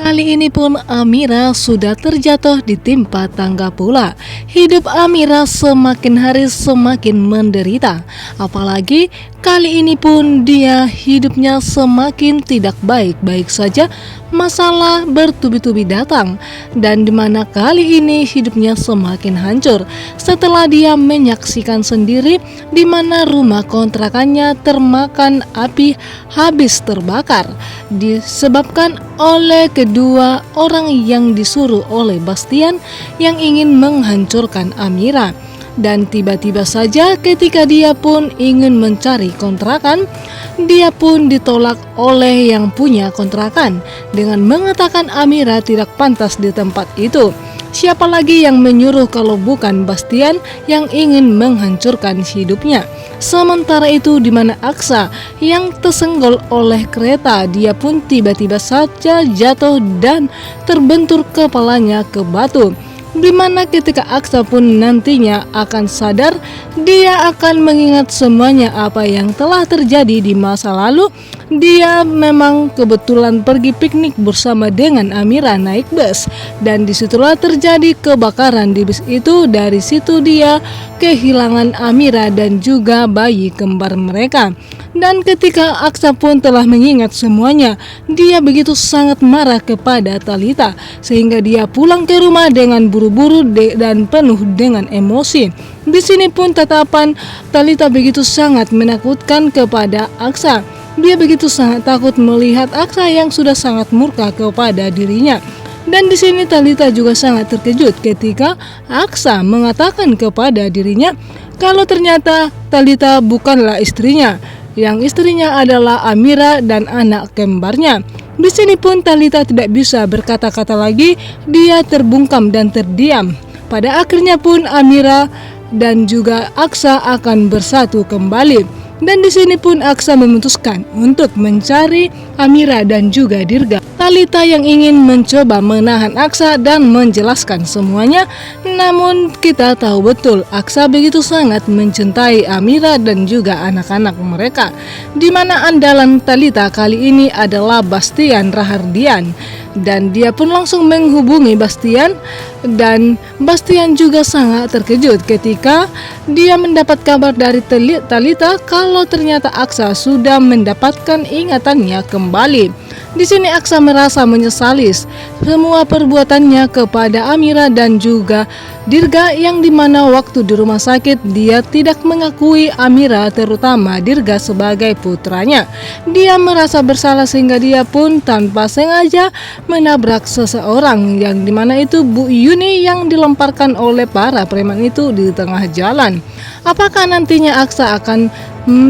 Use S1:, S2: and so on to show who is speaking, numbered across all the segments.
S1: Kali ini pun Amira sudah terjatuh di timpa tangga pula. Hidup Amira semakin hari semakin menderita. Apalagi kali ini pun dia hidupnya semakin tidak baik-baik saja. Masalah bertubi-tubi datang, dan dimana kali ini hidupnya semakin hancur setelah dia menyaksikan sendiri di mana rumah kontrakannya termakan api habis terbakar disebabkan oleh kedua orang yang disuruh oleh Bastian yang ingin menghancurkan Amira. Dan tiba-tiba saja ketika dia pun ingin mencari kontrakan, dia pun ditolak oleh yang punya kontrakan dengan mengatakan Amira tidak pantas di tempat itu. Siapa lagi yang menyuruh kalau bukan Bastian yang ingin menghancurkan hidupnya. Sementara itu di mana Aksa yang tersenggol oleh kereta, dia pun tiba-tiba saja jatuh dan terbentur kepalanya ke batu. Dimana ketika Aksa pun nantinya akan sadar, dia akan mengingat semuanya apa yang telah terjadi di masa lalu. Dia memang kebetulan pergi piknik bersama dengan Amira naik bus, dan disitulah terjadi kebakaran di bus itu. Dari situ dia kehilangan Amira dan juga bayi kembar mereka. Dan ketika Aksa pun telah mengingat semuanya, dia begitu sangat marah kepada Talita sehingga dia pulang ke rumah dengan buru-buru dan penuh dengan emosi. Di sini pun tatapan Talita begitu sangat menakutkan kepada Aksa. Dia begitu sangat takut melihat Aksa yang sudah sangat murka kepada dirinya. Dan di sini Talita juga sangat terkejut ketika Aksa mengatakan kepada dirinya kalau ternyata Talita bukanlah istrinya. Yang istrinya adalah Amira dan anak kembarnya. Di sini pun Talita tidak bisa berkata-kata lagi, dia terbungkam dan terdiam. Pada akhirnya pun Amira dan juga Aksa akan bersatu kembali. Dan di sini pun Aksa memutuskan untuk mencari Amira dan juga Dirga. Talita yang ingin mencoba menahan Aksa dan menjelaskan semuanya, namun kita tahu betul Aksa begitu sangat mencintai Amira dan juga anak-anak mereka. Di mana andalan Talita kali ini adalah Bastian Rahardian. Dan dia pun langsung menghubungi Bastian, dan Bastian juga sangat terkejut ketika dia mendapat kabar dari Talita kalau ternyata Aksa sudah mendapatkan ingatannya kembali. Di sini Aksa merasa menyesali semua perbuatannya kepada Amira dan juga Dirga, yang dimana waktu di rumah sakit dia tidak mengakui Amira terutama Dirga sebagai putranya. Dia merasa bersalah sehingga dia pun tanpa sengaja menabrak seseorang, yang dimana itu Bu Yuni yang dilemparkan oleh para preman itu di tengah jalan. Apakah nantinya Aksa akan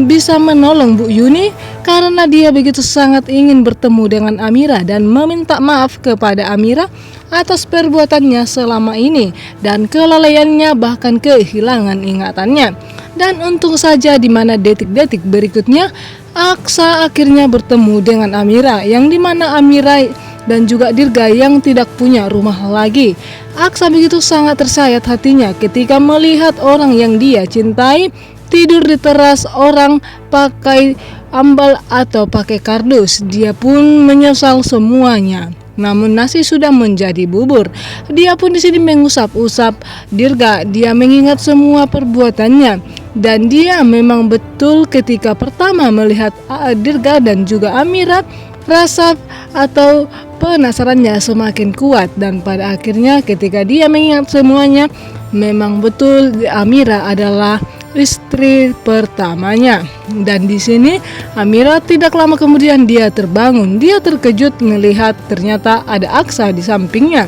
S1: bisa menolong Bu Yuni karena dia begitu sangat ingin bertemu dengan Amira dan meminta maaf kepada Amira atas perbuatannya selama ini dan kelalaiannya bahkan kehilangan ingatannya. Dan untung saja di mana detik-detik berikutnya Aksa akhirnya bertemu dengan Amira, yang dimana Amira dan juga Dirga yang tidak punya rumah lagi. Aksa begitu sangat tersayat hatinya ketika melihat orang yang dia cintai tidur di teras orang pakai ambal atau pakai kardus. Dia pun menyesal semuanya. Namun nasi sudah menjadi bubur. Dia pun di sini mengusap-usap Dirga. Dia mengingat semua perbuatannya. Dan dia memang betul ketika pertama melihat Dirga dan juga Amira, rasa atau penasarannya semakin kuat. Dan pada akhirnya ketika dia mengingat semuanya, memang betul Amira adalah istri pertamanya. Dan di sini Amira tidak lama kemudian dia terbangun. Dia terkejut melihat ternyata ada Aksa di sampingnya.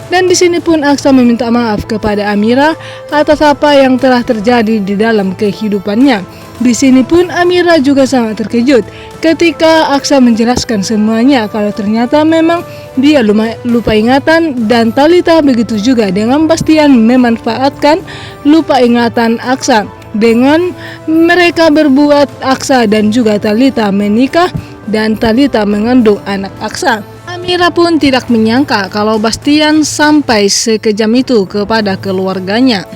S1: Dan di sini pun Aksa meminta maaf kepada Amira atas apa yang telah terjadi di dalam kehidupannya. Di sini pun Amira juga sangat terkejut ketika Aksa menjelaskan semuanya kalau ternyata memang dia lupa ingatan, dan Talita begitu juga dengan Bastian memanfaatkan lupa ingatan Aksa. Dengan mereka berbuat, Aksa dan juga Talita menikah dan Talita mengandung anak Aksa. Amira pun tidak menyangka kalau Bastian sampai sekejam itu kepada keluarganya.